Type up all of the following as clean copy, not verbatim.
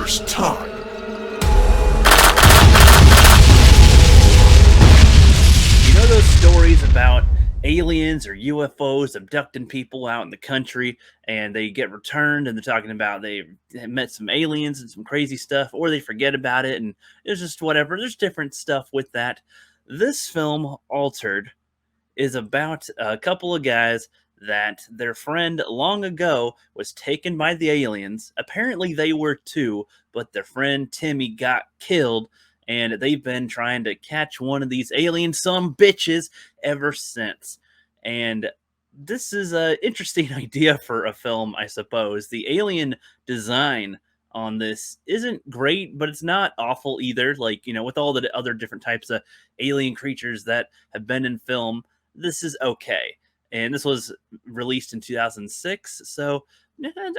first time. You know those stories about aliens or UFOs abducting people out in the country and they get returned and they're talking about they met some aliens and some crazy stuff, or they forget about it and it's just whatever. There's different stuff with that. This film, Altered, is about a couple of guys that their friend long ago was taken by the aliens. Apparently, they were too, but their friend Timmy got killed, and they've been trying to catch one of these alien some bitches ever since. And this is an interesting idea for a film, I suppose. The alien design on this isn't great, but it's not awful either. Like, with all the other different types of alien creatures that have been in film, this is okay. And this was released in 2006, so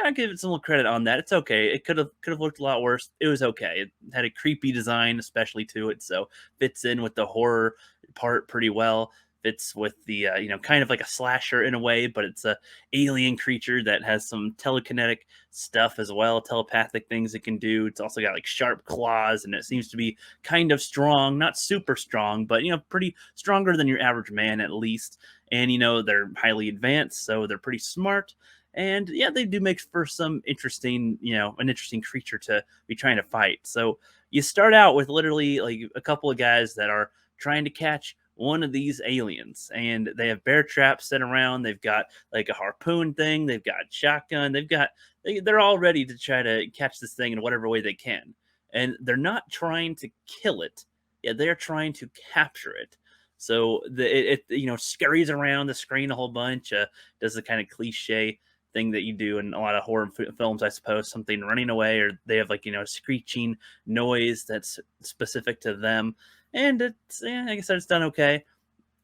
I'll give it some credit on that. It's okay. It could have looked a lot worse. It was okay. It had a creepy design, especially to it, so fits in with the horror part pretty well. Fits with the kind of like a slasher in a way, but it's a alien creature that has some telekinetic stuff as well, telepathic things it can do. It's also got like sharp claws, and it seems to be kind of strong, not super strong, but pretty stronger than your average man at least. And they're highly advanced, so they're pretty smart. And yeah, they do make for some interesting, an interesting creature to be trying to fight. So you start out with literally like a couple of guys that are trying to catch one of these aliens, and they have bear traps set around. They've got like a harpoon thing, they've got shotgun, they're all ready to try to catch this thing in whatever way they can. And they're not trying to kill it, yeah, they're trying to capture it. So it scurries around the screen a whole bunch, does the kind of cliche thing that you do in a lot of horror films, I suppose, something running away, or they have like a screeching noise that's specific to them. And it's, like I said, it's done okay.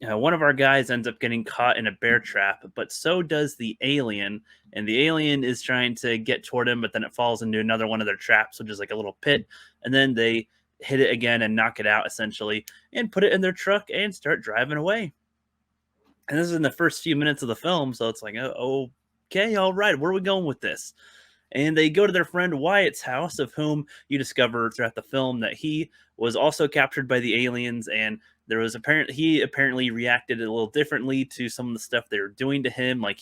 One of our guys ends up getting caught in a bear trap, but so does the alien. And the alien is trying to get toward him, but then it falls into another one of their traps, which is like a little pit. And then they hit it again and knock it out essentially, and put it in their truck and start driving away. And this is in the first few minutes of the film, so it's like, oh, okay, all right, where are we going with this? And they go to their friend Wyatt's house, of whom you discover throughout the film that he was also captured by the aliens, and he apparently reacted a little differently to some of the stuff they were doing to him. Like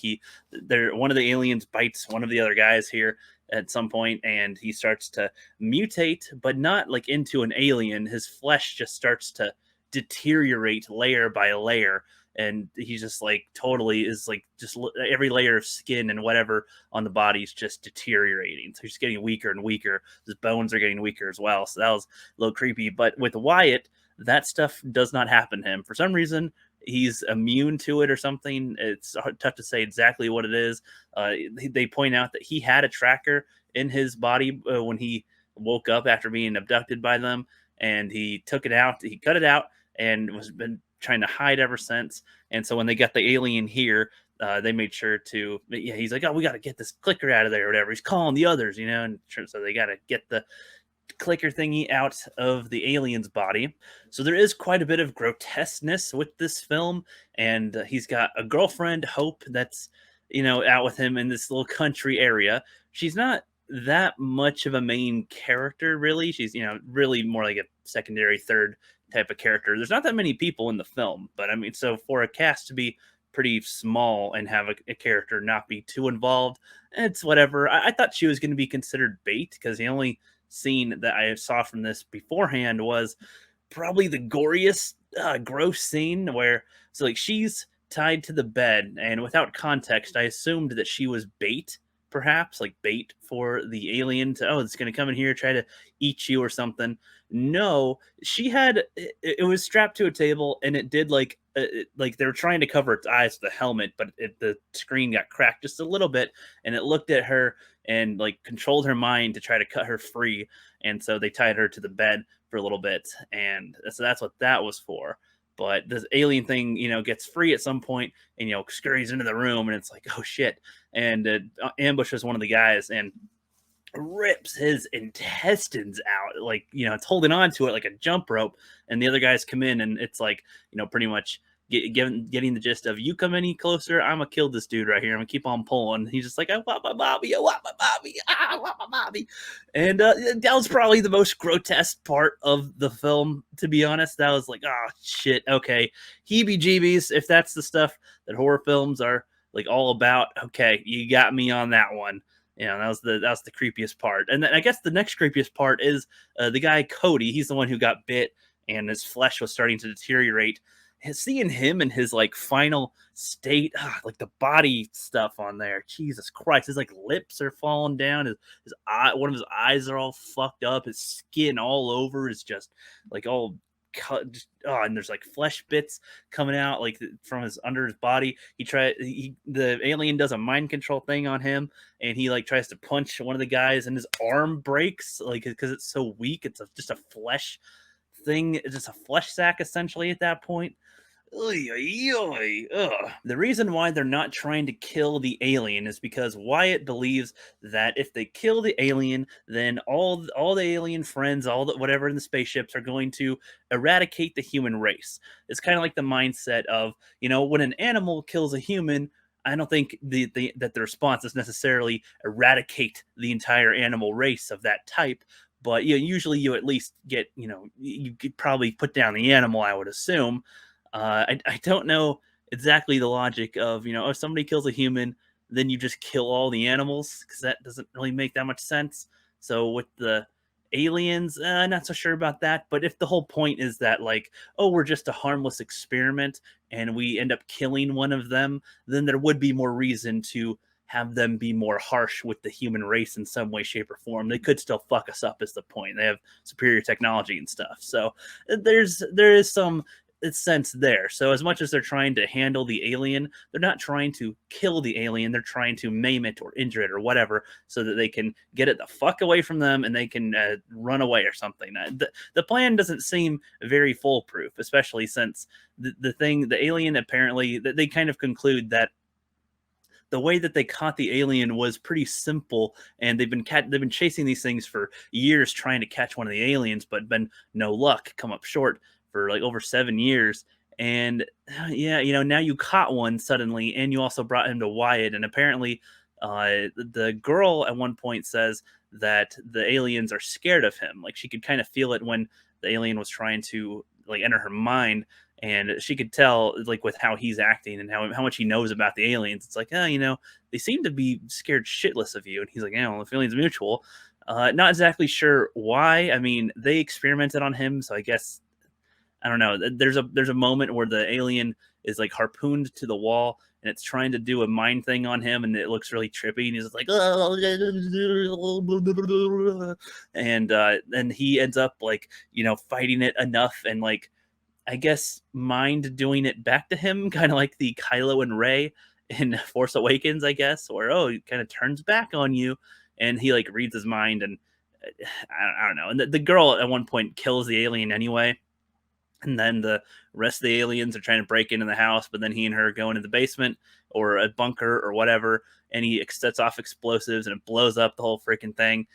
one of the aliens bites one of the other guys here at some point, and he starts to mutate, but not like into an alien. His flesh just starts to deteriorate layer by layer, and he's just like totally is like just every layer of skin and whatever on the body is just deteriorating. So he's getting weaker and weaker. His bones are getting weaker as well. So that was a little creepy. But with Wyatt, that stuff does not happen to him. For some reason, he's immune to it or something. It's tough to say exactly what it is. They point out that he had a tracker in his body when he woke up after being abducted by them, and he took it out. He cut it out and was been trying to hide ever since. And so when they got the alien here, they made sure to, yeah, he's like, oh, we got to get this clicker out of there or whatever. He's calling the others, and so they got to get the clicker thingy out of the alien's body. So there is quite a bit of grotesqueness with this film, and he's got a girlfriend, Hope, that's out with him in this little country area. She's not that much of a main character, really. She's really more like a secondary, third type of character. There's not that many people in the film, but I mean, so for a cast to be pretty small and have a character not be too involved, it's whatever. I thought she was going to be considered bait, because the only scene that I saw from this beforehand was probably the goriest, gross scene where, so like, she's tied to the bed, and without context, I assumed that she was bait, perhaps like bait for the alien to, it's going to come in here, try to eat you or something. No, she had it was strapped to a table, and it did like they were trying to cover its eyes with a helmet, but the screen got cracked just a little bit, and it looked at her and like controlled her mind to try to cut her free. And so they tied her to the bed for a little bit, and so that's what that was for. But this alien thing, gets free at some point and, scurries into the room, and it's like, oh shit. And ambushes one of the guys and rips his intestines out. Like, it's holding on to it like a jump rope. And the other guys come in, and it's like, pretty much getting the gist of, you come any closer, I'm gonna kill this dude right here. I'm gonna keep on pulling. He's just like, I want my mommy, I want my mommy, I want my mommy. And that was probably the most grotesque part of the film, to be honest. That was like, oh shit, okay, heebie-jeebies. If that's the stuff that horror films are like all about, okay, you got me on that one. That was the creepiest part. And then I guess the next creepiest part is the guy Cody. He's the one who got bit, and his flesh was starting to deteriorate. And seeing him in his like final state, like the body stuff on there, Jesus Christ, his like lips are falling down. His eye, one of his eyes are all fucked up. His skin all over is just like all cut. And there's like flesh bits coming out like from his under his body. The alien does a mind control thing on him, and he like tries to punch one of the guys, and his arm breaks like because it's so weak. It's just a flesh thing. It's just a flesh sack essentially at that point. Oy, oy, oy, ugh. The reason why they're not trying to kill the alien is because Wyatt believes that if they kill the alien, then all the alien friends, all the whatever in the spaceships are going to eradicate the human race. It's kind of like the mindset of, when an animal kills a human, I don't think that the response is necessarily eradicate the entire animal race of that type. But usually you at least get, you could probably put down the animal, I would assume. I don't know exactly the logic of, if somebody kills a human, then you just kill all the animals, because that doesn't really make that much sense. So with the aliens, not so sure about that. But if the whole point is that, like, oh, we're just a harmless experiment and we end up killing one of them, then there would be more reason to have them be more harsh with the human race in some way, shape, or form. They could still fuck us up, is the point. They have superior technology and stuff. So there is some sense there. So as much as they're trying to handle the alien, they're not trying to kill the alien. They're trying to maim it or injure it or whatever, so that they can get it the fuck away from them and they can run away or something. The plan doesn't seem very foolproof, especially since the alien, apparently they kind of conclude that the way that they caught the alien was pretty simple, and they've been chasing these things for years trying to catch one of the aliens, but been no luck, come up short for like over 7 years. And yeah, now you caught one suddenly, and you also brought him to Wyatt. And apparently, the girl at one point says that the aliens are scared of him. Like she could kind of feel it when the alien was trying to like enter her mind, and she could tell like with how he's acting and how much he knows about the aliens. It's like, they seem to be scared shitless of you. And he's like, well, the feeling's mutual. Not exactly sure why. I mean, they experimented on him, so I guess I don't know. There's a moment where the alien is like harpooned to the wall, and it's trying to do a mind thing on him, and it looks really trippy. And he's like, oh, and then he ends up like fighting it enough, and like I guess mind doing it back to him, kind of like the Kylo and Rey in Force Awakens, I guess, or it kind of turns back on you, and he like reads his mind, and I don't know. And the girl at one point kills the alien anyway. And then the rest of the aliens are trying to break into the house, but then he and her go into the basement or a bunker or whatever, and he sets off explosives, and it blows up the whole freaking thing.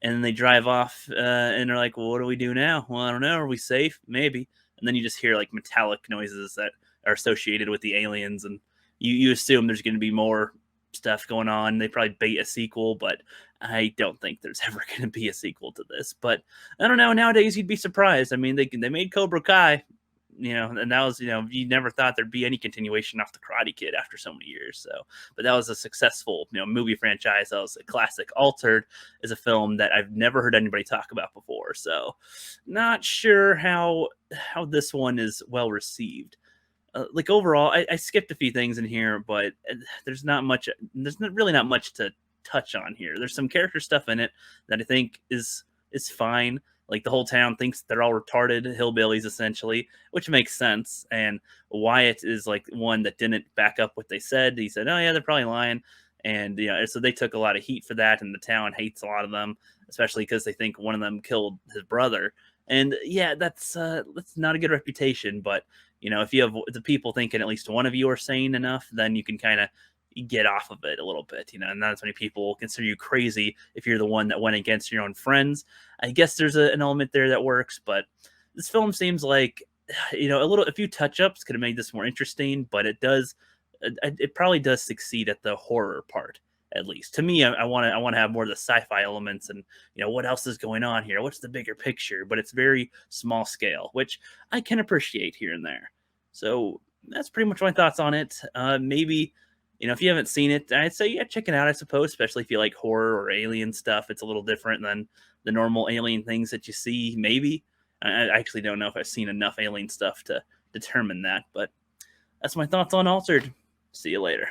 And then they drive off, and they're like, well, what do we do now? Well, I don't know. Are we safe? Maybe. And then you just hear like metallic noises that are associated with the aliens, and you assume there's going to be more stuff going on. They probably bait a sequel, but I don't think there's ever going to be a sequel to this. But I don't know. Nowadays, you'd be surprised. I mean, they made Cobra Kai, and that was, you never thought there'd be any continuation off the Karate Kid after so many years. So, but that was a successful, movie franchise. That was a classic. Altered is a film that I've never heard anybody talk about before. So, not sure how this one is well received. Like overall, I skipped a few things in here, but there's not much. There's really not much to touch on here. There's some character stuff in it that I think is fine. Like the whole town thinks they're all retarded hillbillies essentially, which makes sense. And Wyatt is like one that didn't back up what they said. He said, "Oh yeah, they're probably lying," and so they took a lot of heat for that, and the town hates a lot of them, especially because they think one of them killed his brother. And yeah, that's not a good reputation. But if you have the people thinking at least one of you are sane enough, then you can kind of get off of it a little bit, and not as many people will consider you crazy if you're the one that went against your own friends. I guess there's an element there that works, but this film seems like a few touch-ups could have made this more interesting, but it probably does succeed at the horror part, at least. To me, I want to have more of the sci-fi elements and what else is going on here? What's the bigger picture? But it's very small scale, which I can appreciate here and there. So that's pretty much my thoughts on it. Maybe if you haven't seen it, I'd say yeah, check it out. I suppose, especially if you like horror or alien stuff. It's a little different than the normal alien things that you see. Maybe I actually don't know if I've seen enough alien stuff to determine that, but that's my thoughts on Altered. See you later.